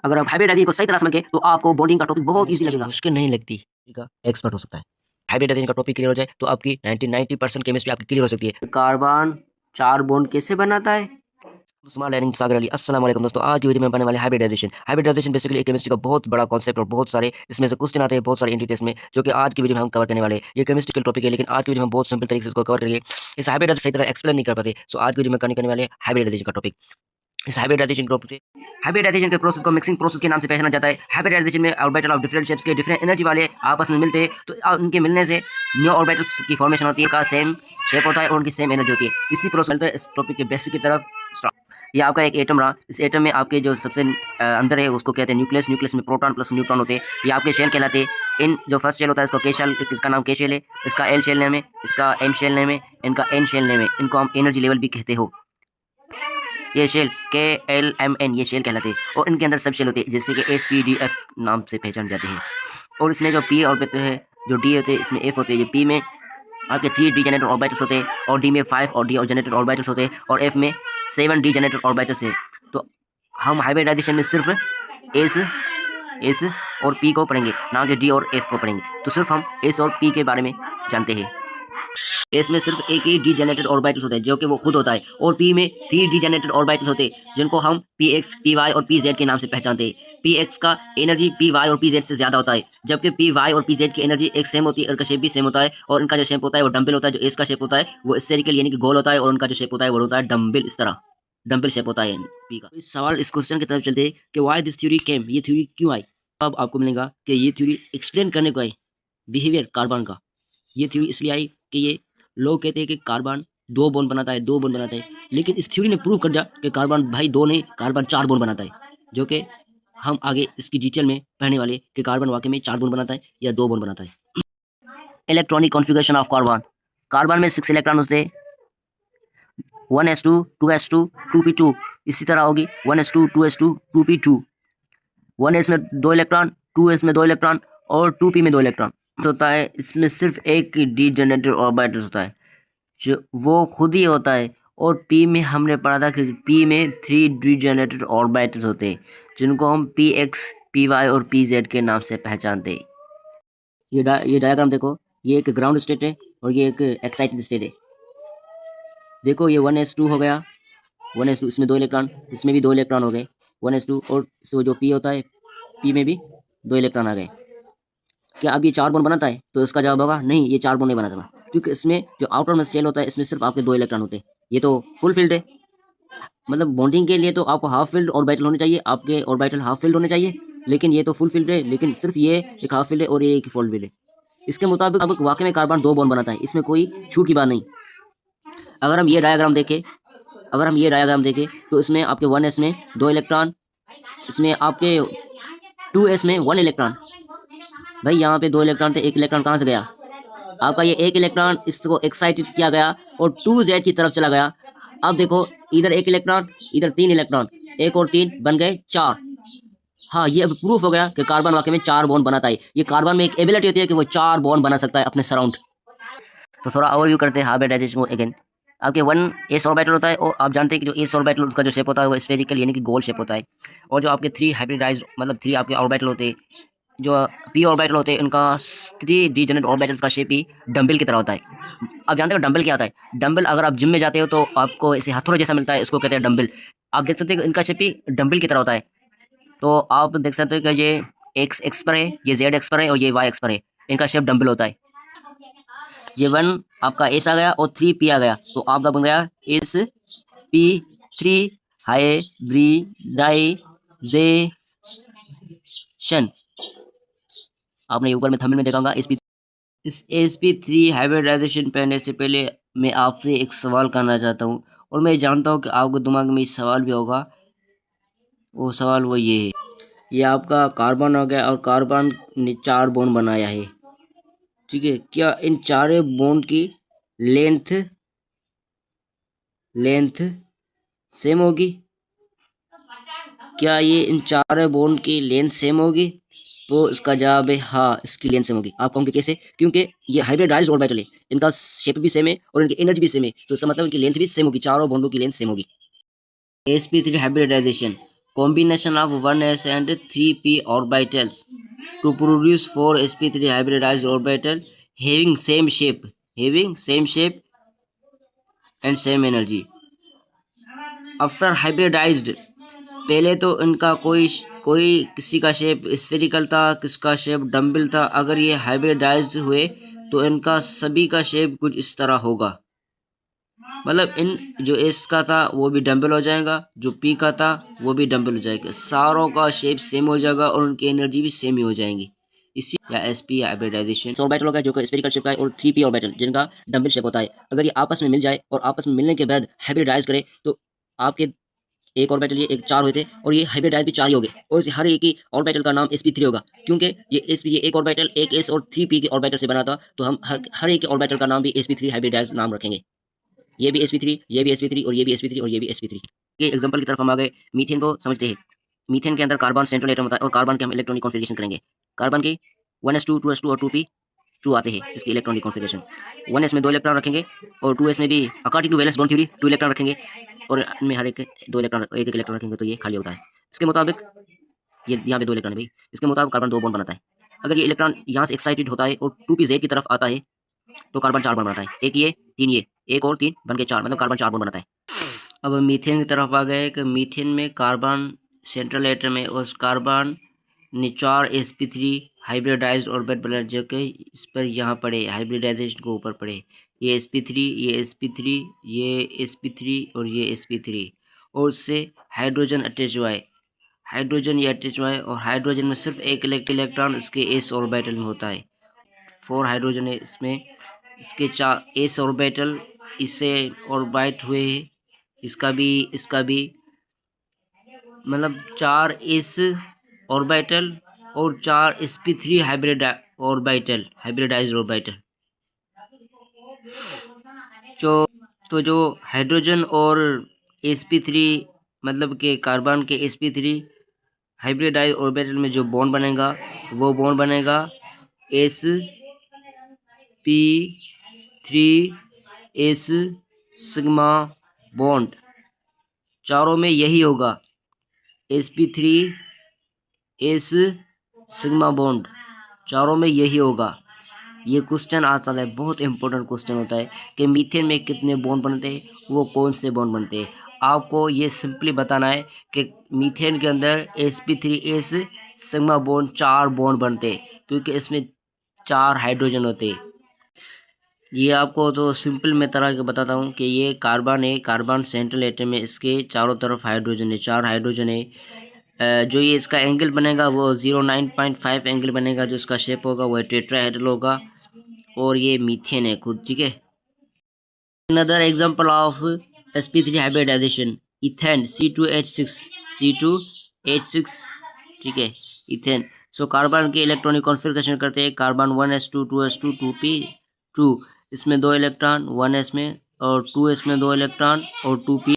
अगर आप हाइब्रिडाइजेशन को सही तरह समझ गए तो आपको बॉन्डिंग का टॉपिक बहुत इजी लगेगा। मुश्किल नहीं लगती का एक्सपर्ट हो सकता है। हाइब्रिडाइजेशन का टॉपिक क्लियर हो जाए तो आपकी 90% केमिस्ट्री आपकी क्लियर हो सकती है। कार्बन 4 बॉन्ड कैसे बनाता है? स्मॉल लर्निंग सागर अली अस्सलाम वालेकुम दोस्तों, आज की वीडियो में बनने वाले हाइब्रिडाइजेशन बेसिकली एक केमिस्ट्री का बहुत बड़ा कॉन्सेप्ट और बहुत सारे इसमें से क्वेश्चन आते हैं बहुत सारे एंटिटीज में, जो कि आज की वीडियो में हम कवर करने वाले हैं। ये केमिस्ट्रिकल टॉपिक है लेकिन आज की वीडियो में बहुत सिंपल तरीके से इसको कवर करेंगे। इस हाइब्रिडाइजेशन सही तरह एक्सप्लेन नहीं कर पाते, सो आज की वीडियो में करने वाले हाइब्रिडाइजेशन का टॉपिक। इस हाइब्रिडाइजेशन के प्रोसेस को मिक्सिंग प्रोसेस के नाम से पहचाना जाता है। हाइब्रिडाइजेशन में ऑर्बिटल ऑफ डिफरेंट शेप्स के डिफरेंट एनर्जी वाले आपस में मिलते हैं, तो उनके मिलने से न्यू ऑर्बिटल्स की फॉर्मेशन होती है, का सेम शेप होता है और उनकी सेम एनर्जी होती है। इसी प्रोसेस इस टॉपिक के बेसिक की तरफ स्टार्ट। ये आपका एक एटम रहा, इस एटम में आपके जो सबसे अंदर है उसको कहते हैं न्यूक्लियस। न्यूक्लियस में प्रोटॉन प्लस न्यूट्रॉन होते हैं, ये आपके शेल कहलाते हैं। इन जो फर्स्ट शेल होता है इसको के शेल, इसका नाम के शेल है, इसका एल शेल नेम है, इसका एम शेल नेम है, इनका एन शेल नेम है। इनको हम एनर्जी लेवल भी कहते हो। ये शेल KLMN ये शेल कहलाते हैं और इनके अंदर सब शेल होते हैं जैसे कि SPDF नाम से पहचान जाते हैं। और इसमें जो P ऑर्बिटल है, जो D होते हैं, इसमें F होते हैं। जो P में आपके 3 डीजेनरेटेड ऑर्बिटल्स होते हैं और D में 5 और D जनरेटेड ऑर्बिटल्स होते हैं और F में 7 डीजेनरेटेड ऑर्बिटल्स है। तो हम हाइब्रिडाइजेशन में सिर्फ S और P को पढ़ेंगे, ना कि D और F को पढ़ेंगे। तो सिर्फ हम S और P के बारे में जानते हैं। एस में सिर्फ एक ही डीजेनरेटेड ऑर्बिटल्स होते हैं जो कि वो खुद होता है, और पी में 3 डीजेनरेटेड ऑर्बिटल्स होते हैं जिनको हम PX, PY और PZ के नाम से पहचानते हैं। PX का एनर्जी PY और PZ से ज्यादा होता है, जबकि PY और PZ की एनर्जी एक सेम होती है, उनका शेप भी सेम होता है और उनका जो शेप होता है वो डम्बल होता है। जो एस का शेप होता है वो स्फेरिकल यानी कि गोल होता है और उनका जो शेप होता है वो होता है डम्बल, इस तरह डम्बल शेप होता है पी का। इस सवाल इस क्वेश्चन की तरफ चलते हैं कि व्हाई दिस थ्योरी केम, ये थ्योरी क्यों आई। अब आपको मिलेगा कि ये थ्योरी एक्सप्लेन करने को आई बिहेवियर कार्बन का। ये थ्योरी इसलिए आई कि ये लोग कहते हैं कि कार्बन 2 बॉन्ड बनाता है, 2 बॉन्ड बनाता है, लेकिन इस थ्योरी ने प्रूव कर दिया कि कार्बन भाई 2 नहीं, कार्बन 4 बॉन्ड बनाता है, जो कि हम आगे इसकी डिटेल में पढ़ने वाले कि कार्बन वाकई में 4 बॉन्ड बनाता है या 2 बॉन्ड बनाता है। Electronic configuration of carbon. Carbon में 6 इलेक्ट्रॉन होते हैं, 1s2 2s2 2p2। इसी तरह होगी 1s2 2s2 2p2। 1s में 2 इलेक्ट्रॉन, 2s में 2 इलेक्ट्रॉन और 2p में 2 इलेक्ट्रॉन होता है। इसमें सिर्फ एक डीजेनरेटेड ऑर्बिटल होता है जो वो खुद ही होता है। और पी में हमने पढ़ा था कि पी में 3 डीजेनरेटेड ऑर्बिटल्स होते हैं जिनको हम PX, PY और PZ के नाम से पहचानते हैं। ये डायग्राम देखो, ये एक ग्राउंड स्टेट है और ये एक एक्साइटेड स्टेट है। देखो ये 1s2 हो गया, 1s2, इसमें 2 इलेक्ट्रॉन, इसमें भी 2 इलेक्ट्रॉन हो गए 1s2, और जो P होता है P में भी 2 इलेक्ट्रॉन आ गए। क्या अब ये 4 बॉन्ड बनाता है? तो इसका जवाब होगा नहीं, ये 4 बॉन्ड नहीं बनाता, क्योंकि इसमें जो आउटर में शेल होता है इसमें सिर्फ आपके 2 इलेक्ट्रॉन होते हैं। ये तो फुल फील्ड है, मतलब बॉन्डिंग के लिए तो आपको हाफ फील्ड ऑर्बिटल होने चाहिए, आपके ऑर्बिटल हाफ फील्ड होने चाहिए, लेकिन ये तो फुल फील्ड है। लेकिन सिर्फ ये एक हाफ फील्ड है और ये एक फुल फील्ड है। इसके मुताबिक अब वाकई में कार्बन 2 बॉन्ड बनाता है, इसमें कोई छूट की बात नहीं। अगर हम ये डायग्राम देखें तो इसमें आपके 1s में 2 इलेक्ट्रॉन, इसमें आपके 2s में 1 इलेक्ट्रॉन। भाई यहाँ पे 2 इलेक्ट्रॉन थे, 1 इलेक्ट्रॉन कहाँ से गया? आपका ये 1 इलेक्ट्रॉन इसको एक्साइटेड किया गया और 2Z की तरफ चला गया। अब देखो इधर 1 इलेक्ट्रॉन, इधर 3 इलेक्ट्रॉन, 1 और 3 बन गए 4। हाँ, ये अब प्रूफ हो गया कि कार्बन वाकई में 4 बॉन्ड बनाता है। ये कार्बन में एक एबिलिटी होती है कि वो 4 बॉन्ड बना सकता है अपने सराउंड। तो थोड़ा ओवरव्यू करते हैं हाइब्रिडाइजेशन को अगेन। आपके 1s ऑर्बिटल होता है और आप जानते हैं कि जो s ऑर्बिटल उसका जो शेप होता है वो स्फेरिकल यानी कि गोल शेप होता है। और जो आपके 3 हाइब्रिडाइज्ड मतलब 3 आपके ऑर्बिटल होते हैं, जो p ऑर्बिटल होते हैं, उनका 3 डीजेनरेटेड ऑर्बिटल्स का शेप ही डंबल की तरह होता है। आप जानते हो डंबल क्या होता है? डंबल अगर आप जिम में जाते हो तो आपको ऐसे हथौड़े जैसा मिलता है, उसको कहते हैं डंबल। आप देख सकते हैं इनका शेप ही डंबल की तरह होता है। तो आप देख सकते हो कि ये एक्स एक्स पर है, ये जेड एक्स पर है और ये वाई एक्स पर है, इनका शेप डंबल होता है। ये 1 आपका S आ गया और 3P आ गया, तो आपका बन गया SP3 हाइब्रिडाइजेशन। आपने ऊपर में थंबनेल में देखा होगा इस SP3 हाइब्रिडाइजेशन पहनने से पहले मैं आपसे एक सवाल करना चाहता हूँ, और मैं जानता हूँ कि आपके दिमाग में इस सवाल भी होगा। वो सवाल वो ये है, ये आपका कार्बन हो गया और कार्बन ने 4 बॉन्ड बनाया है, ठीक है। क्या इन 4 बॉन्ड की लेंथ सेम होगी? क्या ये इन 4 बॉन्ड की लेंथ सेम होगी? तो इसका जवाब है हाँ, इसकी लेंथ सेम होगी। आप कहोगे कैसे? क्योंकि ये हाइब्रिडाइज्ड ऑर्बिटल है, इनका शेप भी सेम है और इनकी एनर्जी भी सेम है, तो इसका मतलब इनकी लेंथ भी सेम होगी, चारों बॉन्डों की लेंथ सेम होगी। sp3 hybridisation combination of 1s and 3p orbitals to produce 4sp3 hybridized orbital having same shape and same energy. After hybridized, पहले तो इनका कोई किसी का शेप स्फेरिकल था, किसका शेप डम्बल था. अगर ये हाइब्रिडाइज्ड हुए तो इनका सभी का शेप कुछ इस तरह होगा. मतलब इन जो एस का था वो भी डम्बल हो जाएगा, जो पी का था वो भी डम्बल हो जाएगा. सारों का शेप सेम हो जाएगा और उनकी एनर्जी भी सेम ही हो जाएंगी. इसी या एसपी हाइब्रिडाइजेशन ऑर्बिटल होगा जो कि स्फेरिकल शेप का है, और 3p ऑर्बिटल जिनका डम्बल शेप होता है. अगर ये आपस में मिल जाए और आपस में मिलने के बाद हाइब्रिडाइज करे तो आपके एक ऑर्बिटल ये एक 4 हुए थे और ये हाइब्रिडाइज भी 4 ही हो गए, और इस हर एक ही ऑर्बिटल का नाम sp3 होगा, क्योंकि ये एक ऑर्बिटल एक s और 3p के ऑर्बिटल से बना था. तो हम हर एक ऑर्बिटल का नाम भी sp3 हाइब्रिडाइज नाम रखेंगे. ये भी sp3, ये भी sp3, और ये भी sp3, और ये भी sp3 के एग्जांपल की तरफ हम आ गए. मीथेन को समझते हैं. मीथेन के अंदर कार्बन सेंट्रल एटम होता है और कार्बन के हम इलेक्ट्रॉनिक कॉन्फ़िगरेशन करेंगे. कार्बन की 1s2 2s2 और 2p2 आते हैं इसकी इलेक्ट्रॉनिक कॉन्फ़िगरेशन. 1s में 2 इलेक्ट्रॉन रखेंगे और 2s में भी according to valence bond theory 2 electron रखेंगे, और इनमें हर एक 2 इलेक्ट्रॉन एक इलेक्ट्रॉन रखेंगे तो ये खाली होता है. इसके मुताबिक ये यहाँ पे 2 इलेक्ट्रॉन है भाई. इसके मुताबिक कार्बन 2 बॉन्ड बनाता है. अगर ये इलेक्ट्रॉन यहाँ से एक्साइटेड होता है और 2p की तरफ आता है तो कार्बन 4 बॉन्ड बनाता है. एक ये 3 ये, एक और 3 बन के 4, मतलब कार्बन 4 बॉन्ड बनाता है. अब मीथेन की तरफ आ गए कि मीथेन में कार्बन सेंट्रल एटम है, उस कार्बन ने 4 sp3 हाइब्रिडाइज्ड ऑर्बिट बना, जो कि इस पर यहाँ पड़े हाइब्रिडाइजेशन को ऊपर पड़े. ये sp3, ये sp3, ये sp3 और ये sp3, और उससे हाइड्रोजन अटैच हुआ है. हाइड्रोजन ये अटैच हुआ है और हाइड्रोजन में सिर्फ एक इलेक्ट्रॉन इसके s ऑर्बिटल में होता है. 4 हाइड्रोजन है इसमें, इसके 4 s ऑर्बिटल इससे ऑर्बिट हुए. इसका भी मतलब 4 s ऑर्बिटल और 4 sp3 हाइब्रिडाइज्ड ऑर्बिटल. जो हाइड्रोजन और sp3 मतलब के कार्बन के sp3 हाइब्रिडाइज्ड ऑर्बिटल में जो बॉन्ड बनेगा वो बॉन्ड बनेगा sp3s सिग्मा बॉन्ड. चारों में यही होगा, sp3s सिग्मा बॉन्ड चारों में यही होगा. ये क्वेश्चन आता है, बहुत इंपॉर्टेंट क्वेश्चन होता है कि मीथेन में कितने बॉन्ड बनते हैं, वो कौन से बॉन्ड बनते हैं. आपको ये सिंपली बताना है कि मीथेन के अंदर sp3s सिग्मा बॉन्ड 4 बॉन्ड बनते हैं, क्योंकि इसमें 4 हाइड्रोजन होते हैं. ये आपको तो सिंपल मैं तरह के बताता हूँ कि ये कार्बन है, कार्बन सेंट्रल एटम में, इसके चारों तरफ हाइड्रोजन है, 4 हाइड्रोजन है. जो ये इसका एंगल बनेगा वो 09.5 एंगल बनेगा. जो इसका शेप होगा वो टेट्राहेड्रल होगा, और ये मीथेन है खुद. ठीक है. Another example of sp3 hybridisation, ethane C2H6. ठीक है, इथेन. सो कार्बन के इलेक्ट्रॉनिक कॉन्फ़िगरेशन करते हैं. Carbon 1s2 2s2 2p2. इसमें 2 इलेक्ट्रॉन 1s में, और 2s में 2 इलेक्ट्रॉन, और 2p.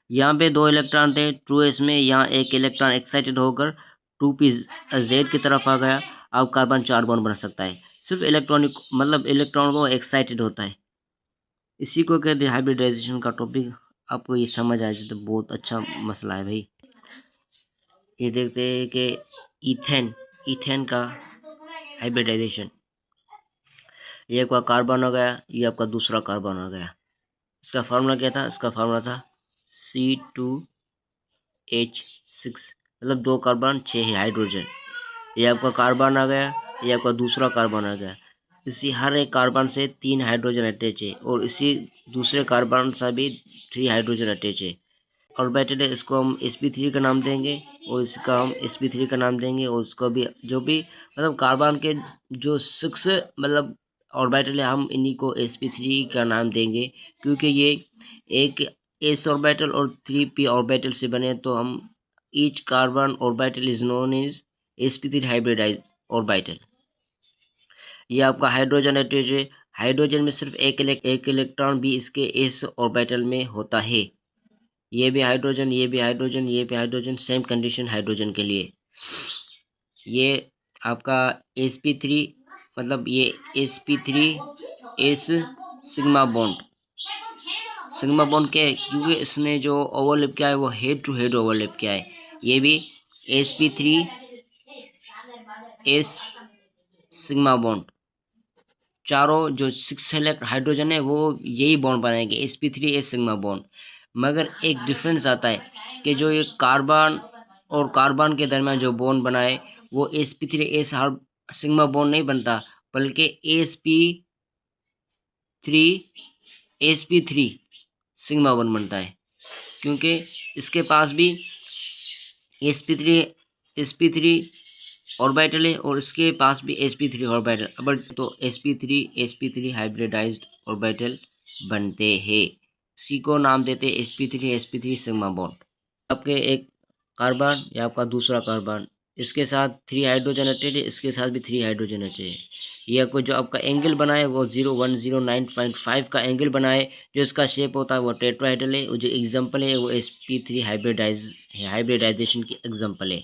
यहाँ पे 2 इलेक्ट्रॉन थे 2s में, यहाँ एक इलेक्ट्रॉन एक्साइटेड होकर 2p z की तरफ आ गया. अब कार्बन 4 बॉन्ड बना सकता है. सिर्फ इलेक्ट्रॉनिक मतलब इलेक्ट्रॉन को एक्साइटेड होता है. इसी को कहते हैं हाइब्रिडाइजेशन का टॉपिक. आपको ये समझ आ जाए तो बहुत अच्छा मसला है भाई. ये देखते हैं कि इथेन का हाइब्रिडाइजेशन. ये आपका कार्बन हो गया, ये आपका दूसरा कार्बन हो गया. इसका फार्मूला क्या था? इसका फार्मूला था C2H6, मतलब 2 कार्बन 6 है हाइड्रोजन. ये आपका कार्बन आ गया, ये आपका दूसरा कार्बन आ गया. इसी हर एक कार्बन से 3 हाइड्रोजन अटैच है, और इसी दूसरे कार्बन से भी 3 हाइड्रोजन अटैच है. ऑर्बिटल है, इसको हम sp3 का नाम देंगे, और इसका हम sp3 का नाम देंगे, और उसको भी जो भी मतलब कार्बन के जो 6 मतलब ऑर्बिटल है हम इन्हीं को sp3 का नाम देंगे, क्योंकि ये एक s ऑर्बिटल और 3p ऑर्बिटल से बने. तो हम each carbon orbital is known as sp3 hybridised orbital. ये आपका हाइड्रोजन अटैच है. हाइड्रोजन में सिर्फ एक इलेक्ट्रॉन भी इसके s ऑर्बिटल में होता है. ये भी हाइड्रोजन, ये भी हाइड्रोजन, ये भी हाइड्रोजन. सेम कंडीशन हाइड्रोजन के लिए. ये आपका sp3 मतलब ये sp3s sigma bond. Sigma bond क्या है, क्योंकि इसने जो ओवरलैप किया है वो हेड टू हेड ओवरलैप किया है। ये भी sp3 एस सिग्मा बॉन्ड, चारों जो 6 सेलेक्ट हाइड्रोजन है वो यही बॉन्ड बनाएंगे sp3 एस सिग्मा बॉन्ड। मगर एक डिफरेंस आता है कि जो ये कार्बन और कार्बन के दरमियान जो बॉन्ड बनाए वो sp3 एस सिग्मा बॉन्ड नहीं बनता, बल्कि sp3 सिग्मा बॉन्ड बनता है, क्योंकि इसके पास भी sp3 ऑर्बिटल है और इसके पास भी sp3 ऑर्बिटल, अब तो sp3 हाइब्रिडाइज्ड ऑर्बिटल बनते हैं। सी को नाम देते हैं sp3 सिग्मा बॉन्ड। आपके एक कार्बन या आपका दूसरा कार्बन, इसके साथ 3 हाइड्रोजन अटैच है, इसके साथ भी 3 हाइड्रोजन अटैच है। यह को जो आपका एंगल बनाए वो 0109.5 का एंगल बनाए, जो इसका शेप होता है वो टेट्राहेड्रल है। जो एग्जांपल है वो sp3 हाइब्रिडाइजेशन की एग्जांपल है।